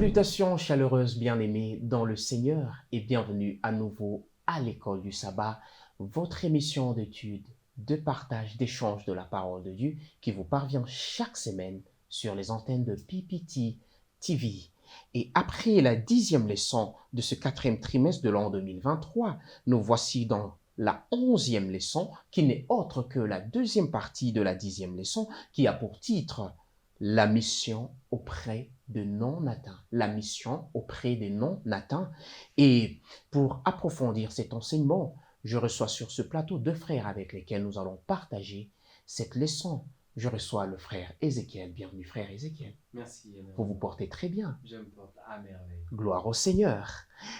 Salutations chaleureuses bien-aimés dans le Seigneur et bienvenue à nouveau à l'école du sabbat, votre émission d'études, de partage, d'échange de la parole de Dieu qui vous parvient chaque semaine sur les antennes de PPT TV. Et après la 10e leçon de ce 4e trimestre de l'an 2023, nous voici dans la 11e leçon qui n'est autre que la deuxième partie de la 10e leçon qui a pour titre la mission auprès de non-atteints. La mission auprès des non-atteints. Et pour approfondir cet enseignement, je reçois sur ce plateau deux frères avec lesquels nous allons partager cette leçon. Je reçois le frère Ézéchiel. Bienvenue frère Ézéchiel. Merci. Vous vous portez très bien. Je me porte à merveille. Gloire au Seigneur.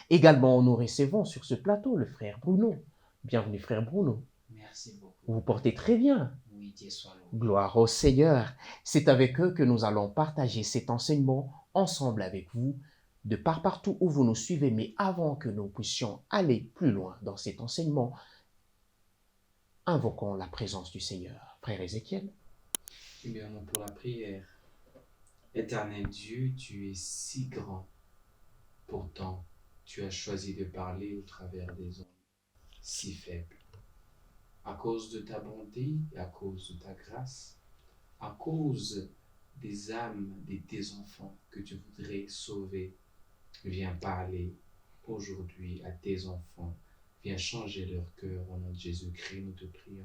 Également, nous recevons sur ce plateau le frère Bruno. Bienvenue frère Bruno. Merci beaucoup. Vous vous portez très bien. Oui, Dieu soit loué. Gloire au Seigneur. C'est avec eux que nous allons partager cet enseignement ensemble avec vous, de partout où vous nous suivez. Mais avant que nous puissions aller plus loin dans cet enseignement, invoquons la présence du Seigneur. Frère Ézéchiel. Eh bien, pour la prière. Éternel Dieu, tu es si grand. Pourtant, tu as choisi de parler au travers des ondes si faibles. À cause de ta bonté et à cause de ta grâce, à cause des âmes de tes enfants que tu voudrais sauver, viens parler aujourd'hui à tes enfants. Viens changer leur cœur. Au nom de Jésus-Christ, nous te prions.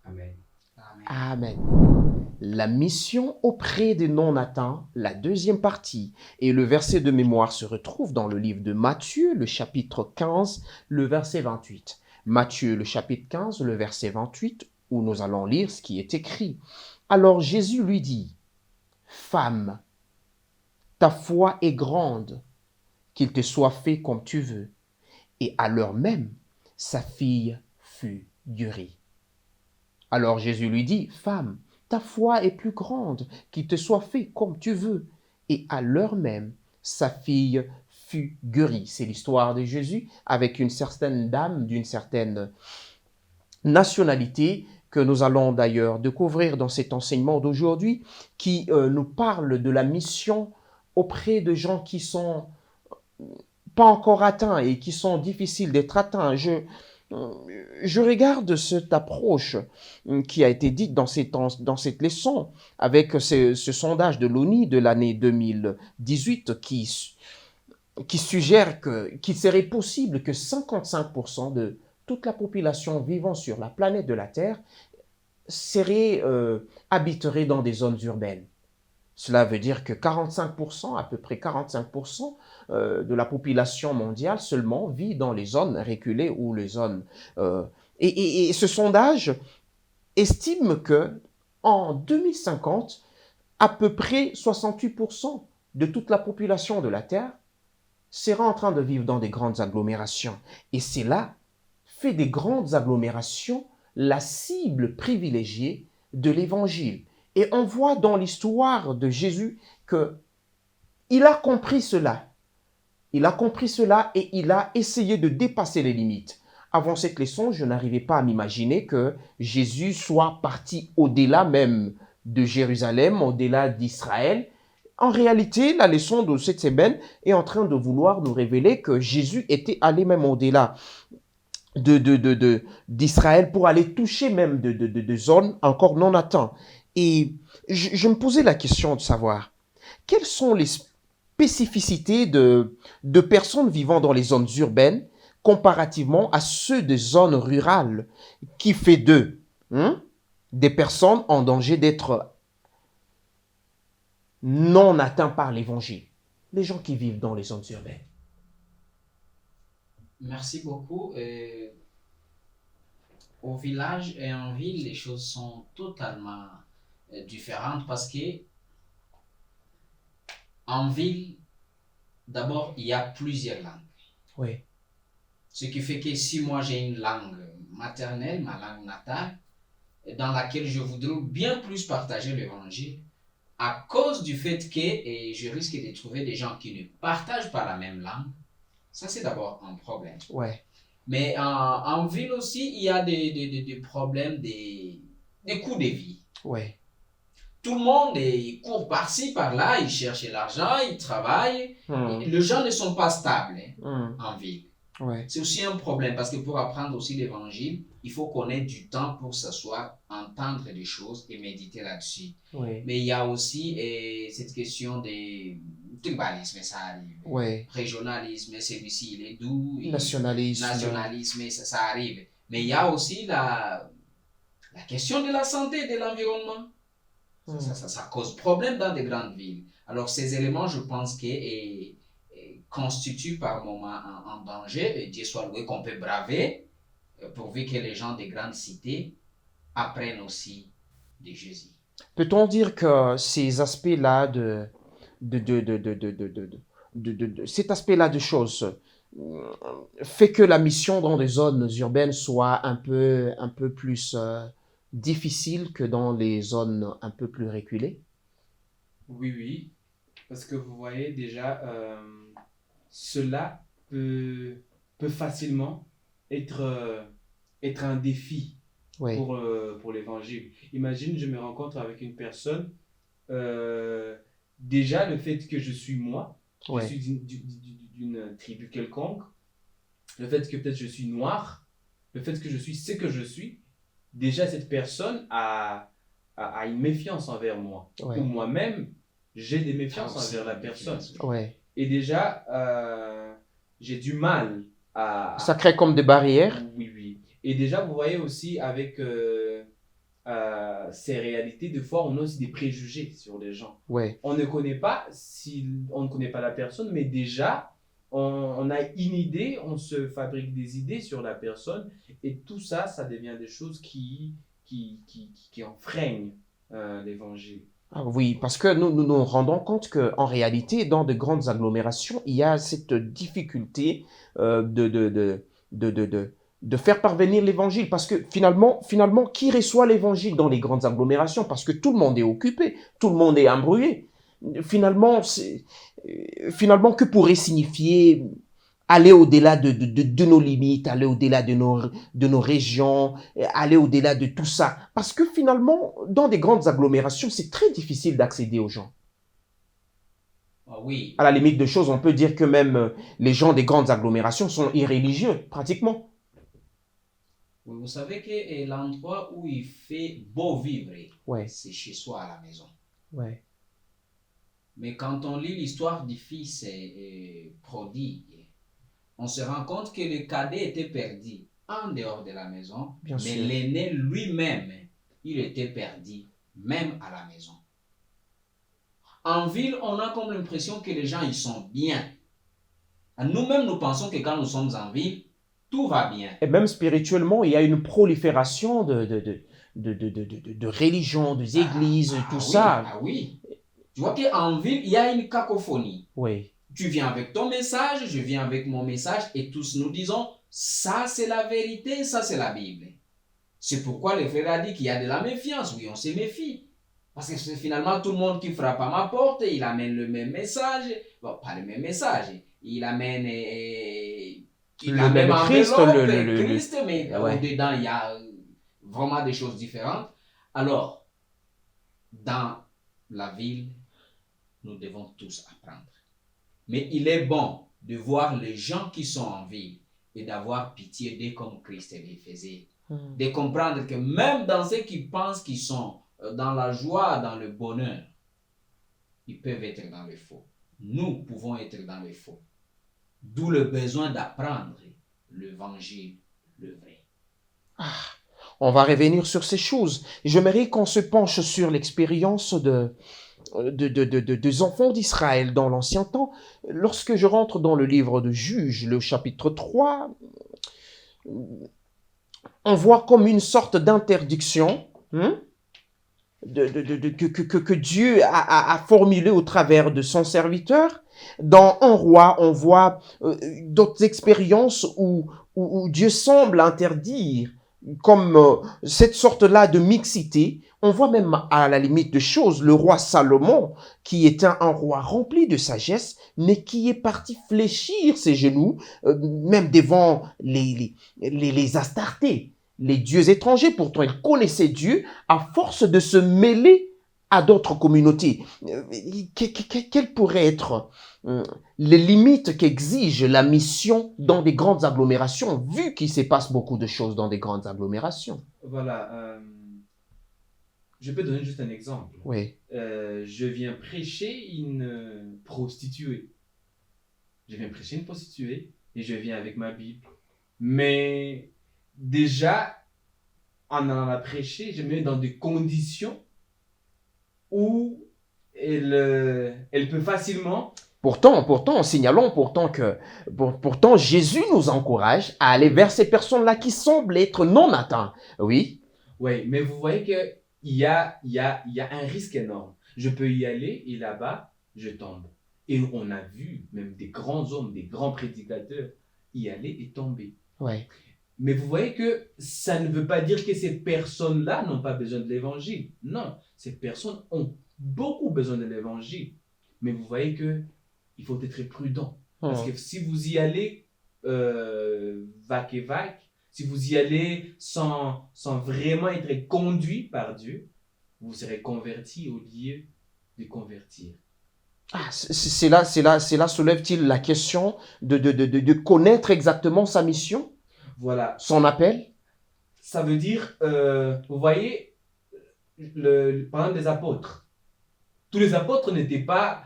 Amen. Amen. Amen. La mission auprès des non-atteints, la deuxième partie, et le verset de mémoire se retrouve dans le livre de Matthieu, le chapitre 15, le verset 28. Matthieu, le chapitre 15, le verset 28, où nous allons lire ce qui est écrit. Alors Jésus lui dit, « Femme, ta foi est grande, qu'il te soit fait comme tu veux. » Et à l'heure même, sa fille fut guérie. Alors Jésus lui dit, « Femme, ta foi est plus grande, qu'il te soit fait comme tu veux. » Et à l'heure même, sa fille fut guérie. C'est l'histoire de Jésus avec une certaine dame d'une certaine nationalité que nous allons d'ailleurs découvrir dans cet enseignement d'aujourd'hui qui nous parle de la mission auprès de gens qui sont pas encore atteints et qui sont difficiles d'être atteints. Je regarde cette approche qui a été dite dans cette leçon avec ce sondage de l'ONU de l'année 2018 qui suggère qu'il serait possible que 55% de toute la population vivant sur la planète de la Terre habiterait dans des zones urbaines. Cela veut dire que 45%, à peu près 45% de la population mondiale seulement vit dans les zones reculées ou les zones... Et ce sondage estime que en 2050, à peu près 68% de toute la population de la Terre sera en train de vivre dans des grandes agglomérations. Et cela fait des grandes agglomérations la cible privilégiée de l'Évangile. Et on voit dans l'histoire de Jésus qu'il a compris cela. Il a compris cela et il a essayé de dépasser les limites. Avant cette leçon, je n'arrivais pas à m'imaginer que Jésus soit parti au-delà même de Jérusalem, au-delà d'Israël. En réalité, la leçon de cette semaine est en train de vouloir nous révéler que Jésus était allé même au-delà d'Israël pour aller toucher même de zones encore non atteintes. Et je me posais la question de savoir quelles sont les spécificités de personnes vivant dans les zones urbaines comparativement à ceux des zones rurales qui fait d'eux des personnes en danger d'être non atteints par l'évangile. Les gens qui vivent dans les zones urbaines. Merci beaucoup. Au village et en ville, les choses sont totalement différentes parce que en ville, d'abord, il y a plusieurs langues. Oui. Ce qui fait que si moi j'ai une langue maternelle, ma langue natale, dans laquelle je voudrais bien plus partager l'évangile, à cause du fait que je risque de trouver des gens qui ne partagent pas la même langue, ça c'est d'abord un problème. Ouais. Mais en ville aussi, il y a des problèmes, des coûts de vie. Ouais. tout le monde il court par-ci, par-là, il cherche l'argent, il travaille. Les gens ne sont pas stables en ville. Ouais. C'est aussi un problème parce que pour apprendre aussi l'évangile, il faut qu'on ait du temps pour s'asseoir, entendre des choses et méditer là-dessus. Ouais. Mais il y a aussi cette question des tribalisme, ça arrive. Ouais. Régionalisme, celui-ci il est doux. Nationalisme. Nationalisme, ça arrive. Mais il y a aussi la question de la santé et de l'environnement. Ça cause problème dans des grandes villes. Alors ces éléments, je pense que constituent par moments un danger. Et Dieu soit loué qu'on peut braver, pourvu que les gens des grandes cités apprennent aussi de Jésus. Peut-on dire que ces aspects-là cet aspect-là de choses fait que la mission dans les zones urbaines soit un peu plus difficile que dans les zones un peu plus reculées? Oui, parce que vous voyez déjà, cela peut facilement être un défi Oui. pour l'évangile. Imagine, je me rencontre avec une personne, déjà le fait que je suis moi, Ouais. je suis d'une tribu quelconque, le fait que peut-être je suis noir, le fait que je suis ce que je suis, déjà cette personne a une méfiance envers moi. Ouais. Ou moi-même, j'ai des méfiances envers la personne. Ouais. Et déjà, j'ai du mal à... Ça crée comme des barrières. Oui. Et déjà, vous voyez aussi avec ces réalités, des fois, on a aussi des préjugés sur les gens. Ouais. On ne connaît pas la personne, mais déjà, on a une idée, on se fabrique des idées sur la personne, et tout ça, ça devient des choses qui enfreignent l'évangile. Ah oui, parce que nous rendons compte qu'en réalité, dans de grandes agglomérations, il y a cette difficulté de faire parvenir l'évangile. Parce que finalement, qui reçoit l'évangile dans les grandes agglomérations? Parce que tout le monde est occupé, tout le monde est embrouillé. Finalement, que pourrait signifier aller au-delà de nos limites, aller au-delà de nos régions, aller au-delà de tout ça? Parce que finalement, dans des grandes agglomérations, c'est très difficile d'accéder aux gens. Oui. À la limite de choses, on peut dire que même les gens des grandes agglomérations sont irréligieux, pratiquement. Oui, vous savez que l'endroit où il fait beau vivre, Ouais. c'est chez soi à la maison. Ouais. Mais quand on lit l'histoire du fils prodigue, on se rend compte que le cadet était perdu en dehors de la maison, Bien mais sûr. l'aîné lui-même, il était perdu même à la maison. En ville, on a comme l'impression que les gens, ils sont bien. Nous-mêmes, nous pensons que quand nous sommes en ville, tout va bien. Et même spirituellement, il y a une prolifération de religions, des églises, tout ça. Ah oui. Tu vois qu'en ville, il y a une cacophonie. Oui. Tu viens avec ton message, je viens avec mon message, et tous nous disons, ça c'est la vérité, ça c'est la Bible. C'est pourquoi le frère a dit qu'il y a de la méfiance. Oui, on se méfie. Parce que c'est finalement tout le monde qui frappe à ma porte, il amène le même message. Bon, pas le même message. Il amène Le même Christ, Christ, mais ouais. dedans il y a vraiment des choses différentes. Alors, dans la ville, nous devons tous apprendre. Mais il est bon de voir les gens qui sont en ville et d'avoir pitié d'eux comme Christ le faisait. De comprendre que même dans ceux qui pensent qu'ils sont dans la joie, dans le bonheur, ils peuvent être dans le faux. Nous pouvons être dans le faux. D'où le besoin d'apprendre l'évangile, le vrai. On va revenir sur ces choses. J'aimerais qu'on se penche sur l'expérience des enfants d'Israël dans l'ancien temps. Lorsque je rentre dans le livre de Juges, le chapitre 3, on voit comme une sorte d'interdiction que Dieu a formulée au travers de son serviteur. Dans un roi, on voit d'autres expériences où Dieu semble interdire comme cette sorte-là de mixité. On voit même à la limite de choses le roi Salomon, qui était un roi rempli de sagesse, mais qui est parti fléchir ses genoux, même devant les Astartés, les dieux étrangers. Pourtant, il connaissait Dieu à force de se mêler à d'autres communautés, quelles pourraient être les limites qu'exige la mission dans des grandes agglomérations, vu qu'il se passe beaucoup de choses dans des grandes agglomérations? Voilà. Je peux donner juste un exemple. Oui, Je viens prêcher une prostituée. Je viens prêcher une prostituée et je viens avec ma Bible. Mais déjà, en allant la prêcher, je me mets dans des conditions où elle peut facilement... Pourtant, signalons pourtant Jésus nous encourage à aller vers ces personnes-là qui semblent être non atteintes. Oui, Oui, mais vous voyez qu'il y a un risque énorme. Je peux y aller et là-bas, je tombe. Et on a vu même des grands hommes, des grands prédicateurs y aller et tomber. oui, Mais vous voyez que ça ne veut pas dire que ces personnes-là n'ont pas besoin de l'évangile. Non, ces personnes ont beaucoup besoin de l'évangile. Mais vous voyez que il faut être prudent. Parce que si vous y allez vac et vac, si vous y allez sans vraiment être conduit par Dieu, vous serez converti au lieu de convertir. Ah, cela soulève-t-il la question de connaître exactement sa mission, Voilà. son appel? Ça veut dire, vous voyez, par exemple, les apôtres. Tous les apôtres n'étaient pas,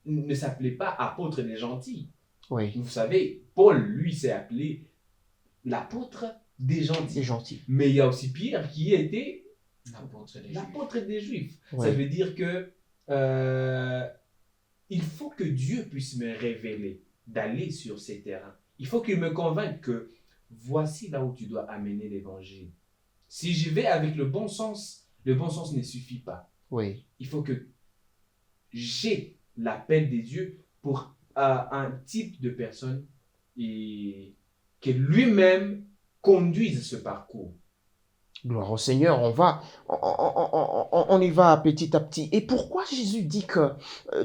ne s'appelaient pas apôtres des gentils. Oui, Vous savez, Paul, lui, s'est appelé l'apôtre des gentils. c'est gentil. Mais il y a aussi Pierre qui était L'apôtre des Juifs. l'apôtre des Juifs. Oui. Ça veut dire que il faut que Dieu puisse me révéler d'aller sur ces terrains. Il faut qu'il me convainque que voici là où tu dois amener l'évangile. Si j'y vais avec le bon sens ne suffit pas. Oui, Il faut que j'ai l'appel des dieux pour un type de personne et que lui-même conduise ce parcours. gloire au Seigneur, on y va petit à petit. Et pourquoi Jésus dit que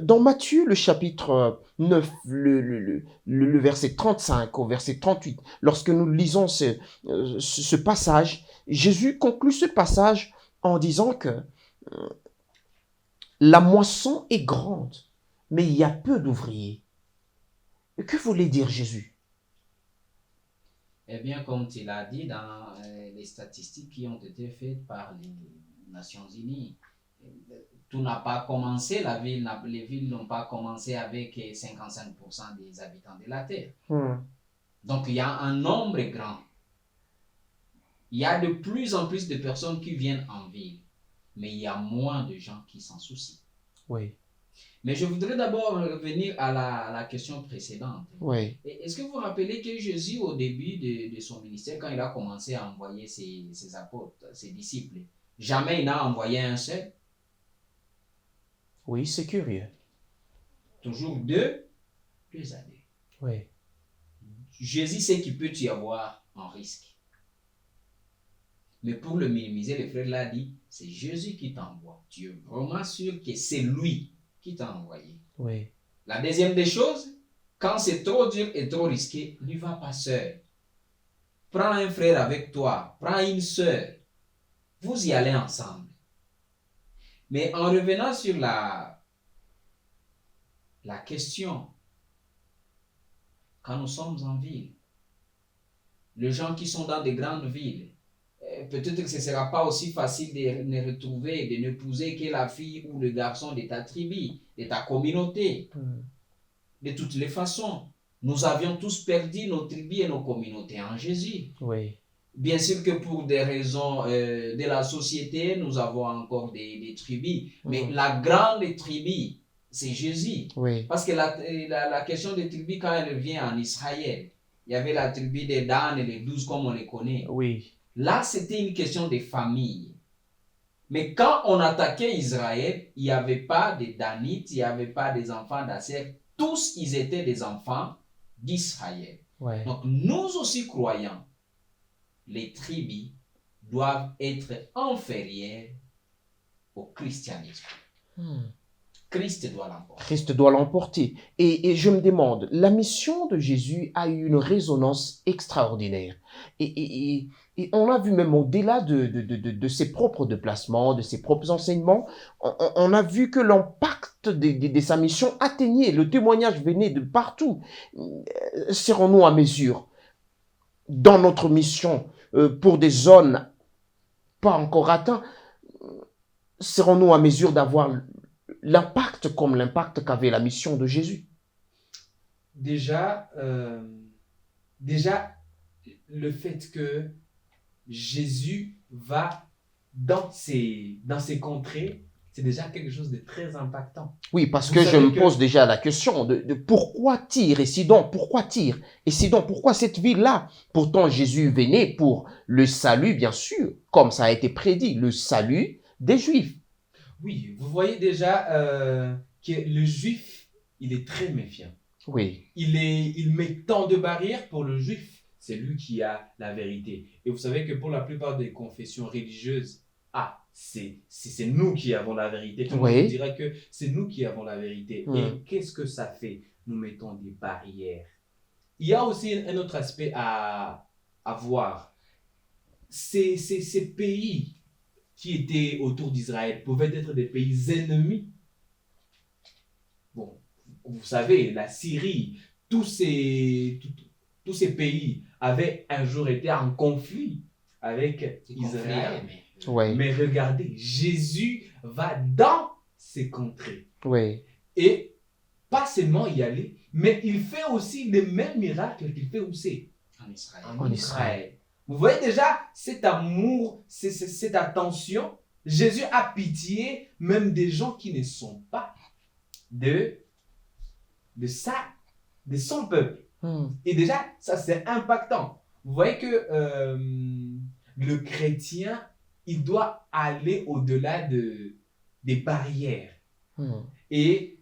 dans Matthieu, le chapitre 9, le verset 35 au verset 38, lorsque nous lisons ce passage, Jésus conclut ce passage en disant que la moisson est grande, mais il y a peu d'ouvriers. Que voulait dire Jésus? Eh bien, comme tu l'as dit dans les statistiques qui ont été faites par les Nations Unies, tout n'a pas commencé, les villes n'ont pas commencé avec 55% des habitants de la Terre. Donc, il y a un nombre grand. Il y a de plus en plus de personnes qui viennent en ville, mais il y a moins de gens qui s'en soucient. Oui, Mais je voudrais d'abord revenir à la question précédente. oui, Est-ce que vous vous rappelez que Jésus, au début de son ministère, quand il a commencé à envoyer ses apôtres, ses disciples, jamais il n'a envoyé un seul, oui, c'est curieux. toujours deux années. Oui, Jésus sait qu'il peut y avoir un risque. Mais pour le minimiser, le frère l'a dit, c'est Jésus qui t'envoie. Tu es vraiment sûr que c'est lui qui t'a envoyé. oui, La deuxième des choses, quand c'est trop dur et trop risqué, n'y va pas seul. Prends un frère avec toi, prends une sœur. Vous y allez ensemble. Mais en revenant sur la question, quand nous sommes en ville, les gens qui sont dans des grandes villes, peut-être que ce ne sera pas aussi facile de ne retrouver, de n'épouser que la fille ou le garçon de ta tribu, de ta communauté. De toutes les façons, nous avions tous perdu nos tribus et nos communautés en Jésus. oui, Bien sûr que pour des raisons de la société, nous avons encore des tribus, mais la grande tribu, c'est Jésus. oui, Parce que la question des tribus, quand elle vient en Israël, il y avait la tribu des Dan et les 12 comme on les connaît. oui, Là, c'était une question de famille. Mais quand on attaquait Israël, il n'y avait pas de Danites, il n'y avait pas des enfants d'Aser. Tous, ils étaient des enfants d'Israël. oui. Donc, nous aussi croyants, les tribus doivent être inférieures au christianisme. Christ doit l'emporter. Christ doit l'emporter. Et je me demande, la mission de Jésus a eu une résonance extraordinaire. Et on a vu même au-delà de ses propres déplacements, de ses propres enseignements, on a vu que l'impact de sa mission atteignait, le témoignage venait de partout. Serons-nous à mesure dans notre mission pour des zones pas encore atteintes? Serons-nous à mesure d'avoir l'impact comme l'impact qu'avait la mission de Jésus? Déjà, le fait que Jésus va dans ces contrées, c'est déjà quelque chose de très impactant. Oui, parce Vous que je savez me que- pose déjà la question de pourquoi Tyr et Sidon? Pourquoi Tyr et Sidon? Pourquoi cette ville-là? Pourtant, Jésus venait pour le salut, bien sûr, comme ça a été prédit, le salut des Juifs. Oui, vous voyez déjà que le juif, il est très méfiant. Oui, Il met tant de barrières pour le juif. C'est lui qui a la vérité. Et vous savez que pour la plupart des confessions religieuses, c'est nous qui avons la vérité. Tout le monde Oui. dira que c'est nous qui avons la vérité. Mm. Et qu'est-ce que ça fait? Nous mettons des barrières. Il y a aussi un autre aspect à voir. Ces pays qui étaient autour d'Israël pouvaient être des pays ennemis. Bon, vous savez, la Syrie, tous ces pays avaient un jour été en conflit avec C'est conflit, Israël. mais oui, Mais regardez, Jésus va dans ces contrées. oui, Et pas seulement y aller, mais il fait aussi les mêmes miracles qu'il fait où c'est? en Israël. En Israël. Vous voyez déjà cet amour, cette attention. Jésus a pitié même des gens qui ne sont pas de son peuple. Mm. Et déjà, ça c'est impactant. Vous voyez que le chrétien, il doit aller au-delà des barrières. Mm. Et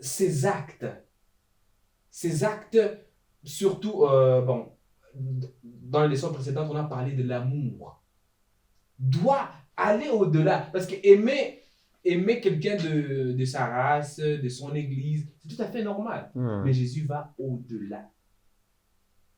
ces actes, surtout, dans les leçons précédentes, on a parlé de l'amour, doit aller au-delà. Parce que aimer quelqu'un de sa race, de son église, c'est tout à fait normal. Mm. Mais Jésus va au-delà.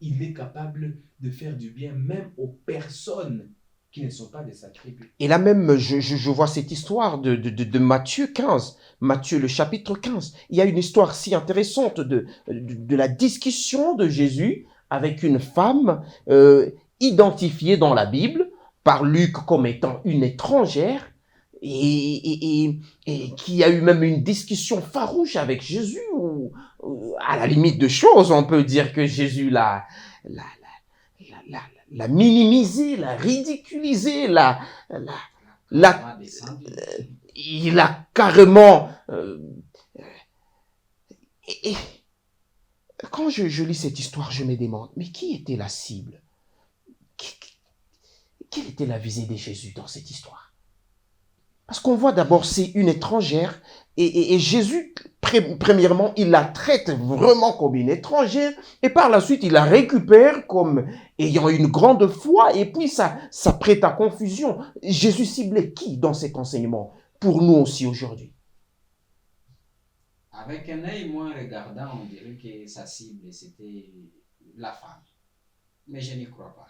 Il est capable de faire du bien même aux personnes qui ne sont pas de sa tribu. Et là même, je vois cette histoire de Matthieu 15, Matthieu le chapitre 15. Il y a une histoire si intéressante de la discussion de Jésus avec une femme identifiée dans la Bible par Luc comme étant une étrangère et qui a eu même une discussion farouche avec Jésus ou à la limite de choses, on peut dire que Jésus l'a minimisé, l'a ridiculisé, Carrément descendu. il a carrément... et quand je lis cette histoire, je me demande, mais qui était la cible? Quelle était la visée de Jésus dans cette histoire? Parce qu'on voit d'abord, c'est une étrangère, et Jésus, premièrement, il la traite vraiment comme une étrangère, et par la suite, il la récupère comme ayant une grande foi, et puis ça prête à confusion. Jésus ciblait qui dans cet enseignement, pour nous aussi aujourd'hui? Avec un œil moins regardant, on dirait que sa cible, c'était la femme. Mais je n'y crois pas.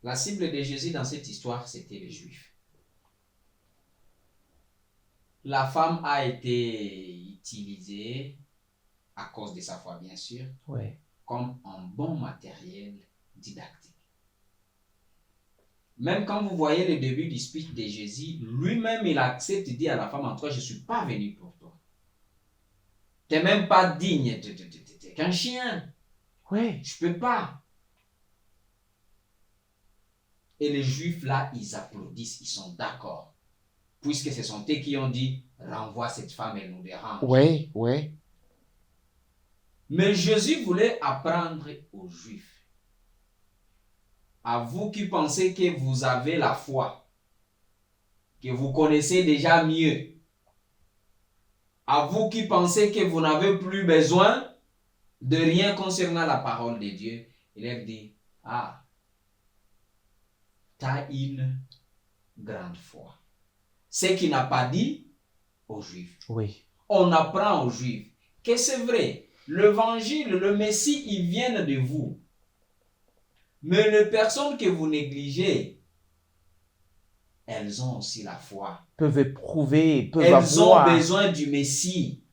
La cible de Jésus dans cette histoire, c'était les Juifs. La femme a été utilisée, à cause de sa foi bien sûr, Ouais. comme un bon matériel didactique. Même quand vous voyez le début du speech de Jésus, lui-même il accepte de dire à la femme en toi, je ne suis pas venu pour toi. Tu n'es même pas digne, tu n'es qu'un chien. Ouais. Je ne peux pas. Et les Juifs là, ils applaudissent, ils sont d'accord. Puisque ce sont eux qui ont dit, renvoie cette femme, elle nous dérange. Ouais, ouais. Mais Jésus voulait apprendre aux Juifs. À vous qui pensez que vous avez la foi, que vous connaissez déjà mieux, à vous qui pensez que vous n'avez plus besoin de rien concernant la parole de Dieu, il leur dit, tu as une grande foi. ce qu'il n'a pas dit aux Juifs. Oui. On apprend aux Juifs que c'est vrai, l'évangile, le Messie, ils viennent de vous. Mais les personnes que vous négligez, elles ont aussi la foi. Peuvent éprouver, peuvent Elles avoir. ont besoin du Messie.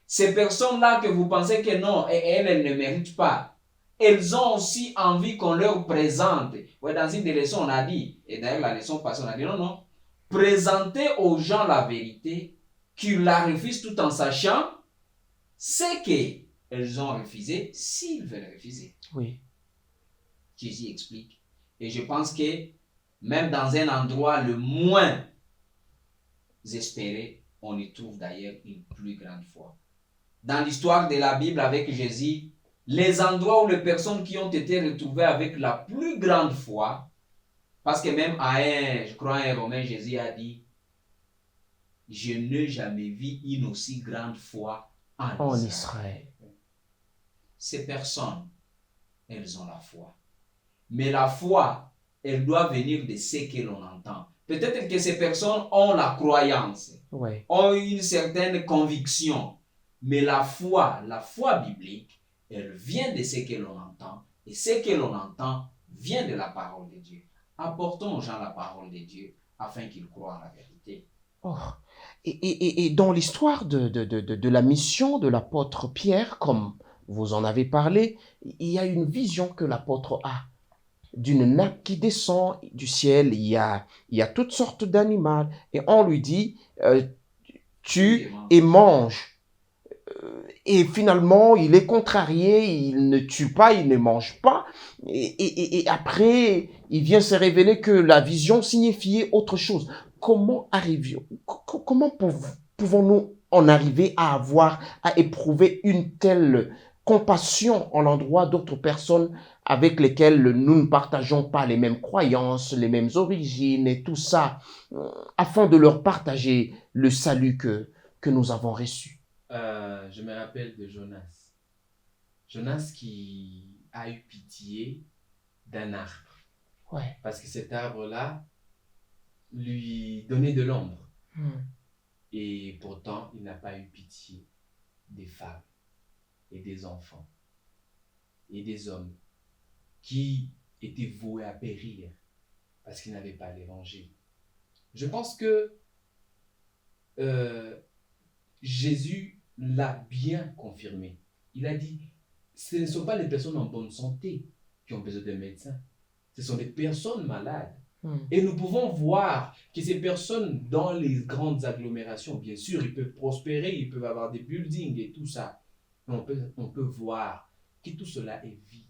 Ces personnes-là que vous pensez que non, elles ne méritent pas, elles ont aussi envie qu'on leur présente. Ouais, dans une des leçons, on a dit, et d'ailleurs la leçon passée, on a dit non, présentez aux gens la vérité, qu'ils la refusent tout en sachant ce qu'elles ont refusé, s'ils veulent refuser. Oui. Jésus explique. Et je pense que même dans un endroit le moins espéré, on y trouve d'ailleurs une plus grande foi. Dans l'histoire de la Bible avec Jésus, les endroits où les personnes qui ont été retrouvées avec la plus grande foi, parce que même je crois un Romain, Jésus a dit, je n'ai jamais vu une aussi grande foi en Israël. Ces personnes, elles ont la foi. Mais la foi, elle doit venir de ce que l'on entend. Peut-être que ces personnes ont la croyance, ont une certaine conviction. Mais la foi biblique, elle vient de ce que l'on entend. Et ce que l'on entend vient de la parole de Dieu. Apportons aux gens la parole de Dieu afin qu'ils croient en la vérité. Oh. Et dans l'histoire de la mission de l'apôtre Pierre, comme vous en avez parlé, il y a une vision que l'apôtre a d'une nappe qui descend du ciel. Il y a toutes sortes d'animaux et on lui dit tue et mange. Et finalement, il est contrarié, il ne tue pas, il ne mange pas. Et après, il vient se révéler que la vision signifiait autre chose. Comment pouvons-nous en arriver à éprouver une telle compassion en l'endroit d'autres personnes avec lesquelles nous ne partageons pas les mêmes croyances, les mêmes origines et tout ça, afin de leur partager le salut que nous avons reçu? Je me rappelle de Jonas. Jonas qui a eu pitié d'un arbre. Ouais. Parce que cet arbre-là lui donnait de l'ombre. Et pourtant, il n'a pas eu pitié des femmes et des enfants et des hommes qui étaient voués à périr parce qu'ils n'avaient pas l'évangile. Je pense que Jésus l'a bien confirmé. Il a dit, ce ne sont pas les personnes en bonne santé qui ont besoin de médecins. Ce sont les personnes malades. Et nous pouvons voir que ces personnes dans les grandes agglomérations, bien sûr, ils peuvent prospérer, ils peuvent avoir des buildings et tout ça. Mais on peut voir que tout cela est vide.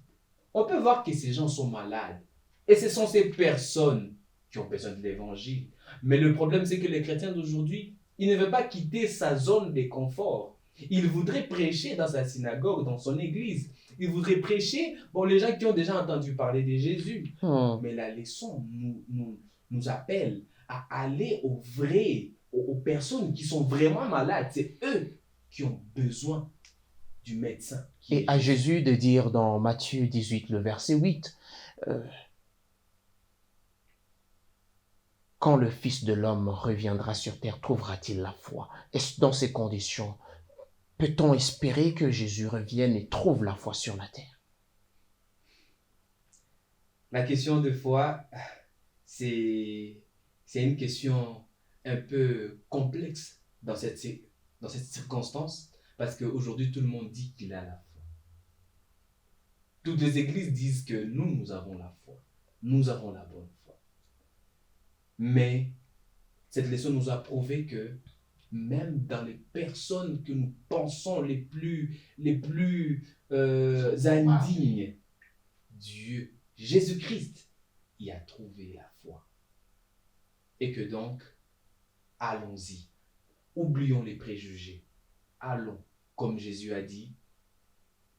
On peut voir que ces gens sont malades. Et ce sont ces personnes qui ont besoin de l'évangile. Mais le problème, c'est que les chrétiens d'aujourd'hui, ils ne veulent pas quitter sa zone de confort. Il voudrait prêcher dans sa synagogue, dans son église. Il voudrait prêcher pour les gens qui ont déjà entendu parler de Jésus. Mais la leçon nous appelle à aller aux personnes qui sont vraiment malades. C'est eux qui ont besoin du médecin. Et à Jésus de dire dans Matthieu 18, le verset 8, quand le Fils de l'homme reviendra sur terre, trouvera-t-il la foi? Est-ce dans ces conditions peut-on espérer que Jésus revienne et trouve la foi sur la terre? La question de foi, c'est une question un peu complexe dans cette circonstance, parce qu'aujourd'hui, tout le monde dit qu'il a la foi. Toutes les églises disent que nous avons la foi. Nous avons la bonne foi. Mais cette leçon nous a prouvé que même dans les personnes que nous pensons les plus indignes, Dieu, Jésus-Christ, y a trouvé la foi. Et que donc, allons-y. Oublions les préjugés. Allons, comme Jésus a dit.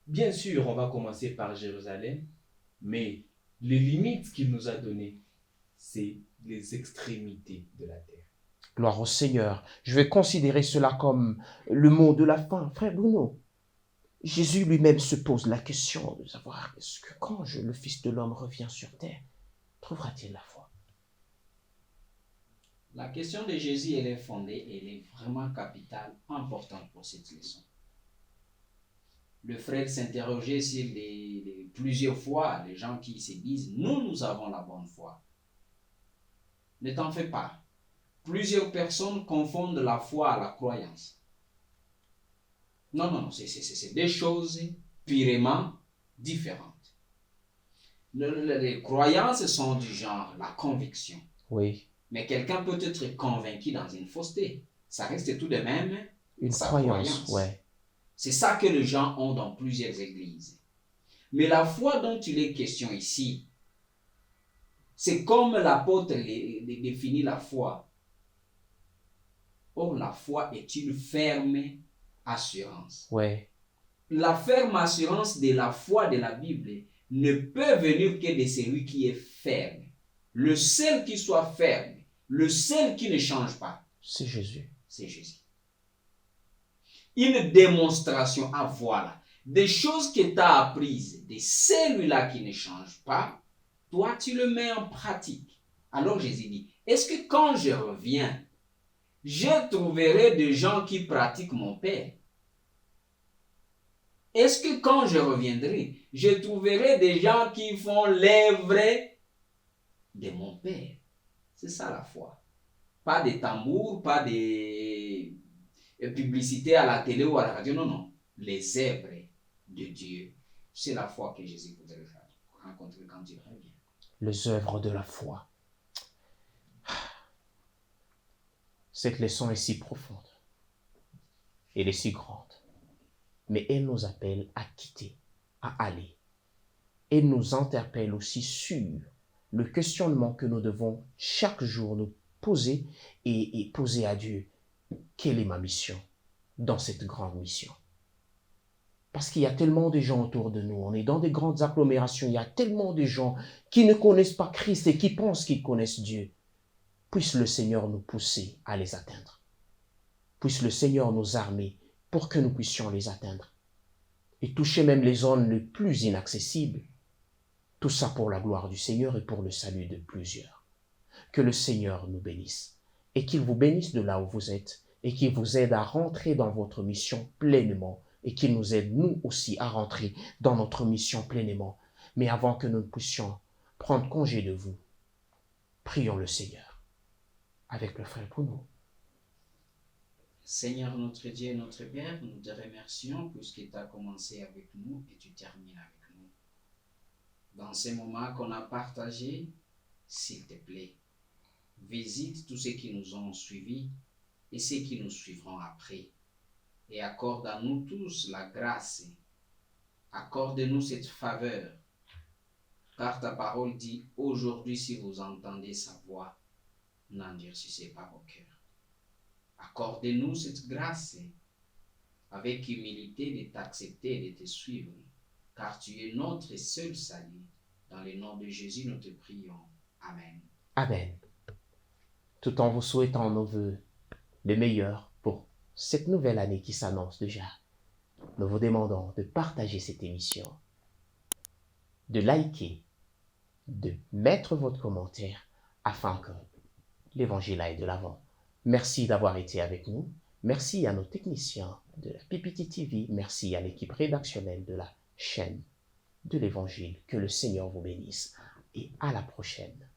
Bien sûr, on va commencer par Jérusalem, mais les limites qu'il nous a données, c'est les extrémités de la terre. Gloire au Seigneur. Je vais considérer cela comme le mot de la fin. Frère Bruno, Jésus lui-même se pose la question de savoir, est-ce que quand le Fils de l'homme revient sur terre, trouvera-t-il la foi? La question de Jésus, elle est fondée, elle est vraiment capitale, importante pour cette leçon. Le frère s'interrogeait sur plusieurs fois les gens qui se disent « Nous avons la bonne foi ». Ne t'en fais pas. Plusieurs personnes confondent la foi à la croyance. Non, c'est des choses purement différentes. Les croyances sont du genre la conviction. Oui. Mais quelqu'un peut être convaincu dans une fausseté. Ça reste tout de même Une sa croyance, ouais. C'est ça que les gens ont dans plusieurs églises. Mais la foi dont il est question ici, c'est comme l'apôtre définit la foi. Or, la foi est une ferme assurance. Ouais. La ferme assurance de la foi de la Bible ne peut venir que de celui qui est ferme. Le seul qui soit ferme, le seul qui ne change pas, c'est Jésus. C'est Jésus. Une démonstration, voilà, des choses que tu as apprises de celui-là qui ne change pas, toi tu le mets en pratique. Alors Jésus dit, est-ce que quand je reviens, je trouverai des gens qui pratiquent mon Père? Est-ce que quand je reviendrai, je trouverai des gens qui font l'œuvre de mon Père? C'est ça la foi. Pas des tambours, pas des publicités à la télé ou à la radio, non. Les œuvres de Dieu. C'est la foi que Jésus voudrait rencontrer quand il revient. Les œuvres de la foi. Cette leçon est si profonde. Elle est si grande. Mais elle nous appelle à quitter, à aller. Elle nous interpelle aussi sur le questionnement que nous devons chaque jour nous poser et poser à Dieu. Quelle est ma mission dans cette grande mission? Parce qu'il y a tellement de gens autour de nous, on est dans des grandes agglomérations, il y a tellement de gens qui ne connaissent pas Christ et qui pensent qu'ils connaissent Dieu. Puisse le Seigneur nous pousser à les atteindre. Puisse le Seigneur nous armer pour que nous puissions les atteindre. Et toucher même les zones les plus inaccessibles. Tout ça pour la gloire du Seigneur et pour le salut de plusieurs. Que le Seigneur nous bénisse et qu'il vous bénisse de là où vous êtes et qu'il vous aide à rentrer dans votre mission pleinement et qu'il nous aide nous aussi à rentrer dans notre mission pleinement. Mais avant que nous puissions prendre congé de vous, prions le Seigneur avec le frère Bruno. Seigneur notre Dieu et notre Père, nous te remercions puisque tu as commencé avec nous et tu termines avec nous. Dans ces moments qu'on a partagés, s'il te plaît, visite tous ceux qui nous ont suivis et ceux qui nous suivront après. Et accorde à nous tous la grâce. Accorde-nous cette faveur. Car ta parole dit, aujourd'hui si vous entendez sa voix, n'endurcissez pas vos cœurs. Accorde-nous cette grâce avec humilité de t'accepter et de te suivre. Car tu es notre seul salut. Dans le nom de Jésus, nous te prions. Amen. Amen. Tout en vous souhaitant nos voeux le meilleur pour cette nouvelle année qui s'annonce déjà, nous vous demandons de partager cette émission, de liker, de mettre votre commentaire afin que l'évangile aille de l'avant. Merci d'avoir été avec nous. Merci à nos techniciens de la PPT TV. Merci à l'équipe rédactionnelle de la chaîne de l'évangile. Que le Seigneur vous bénisse et à la prochaine.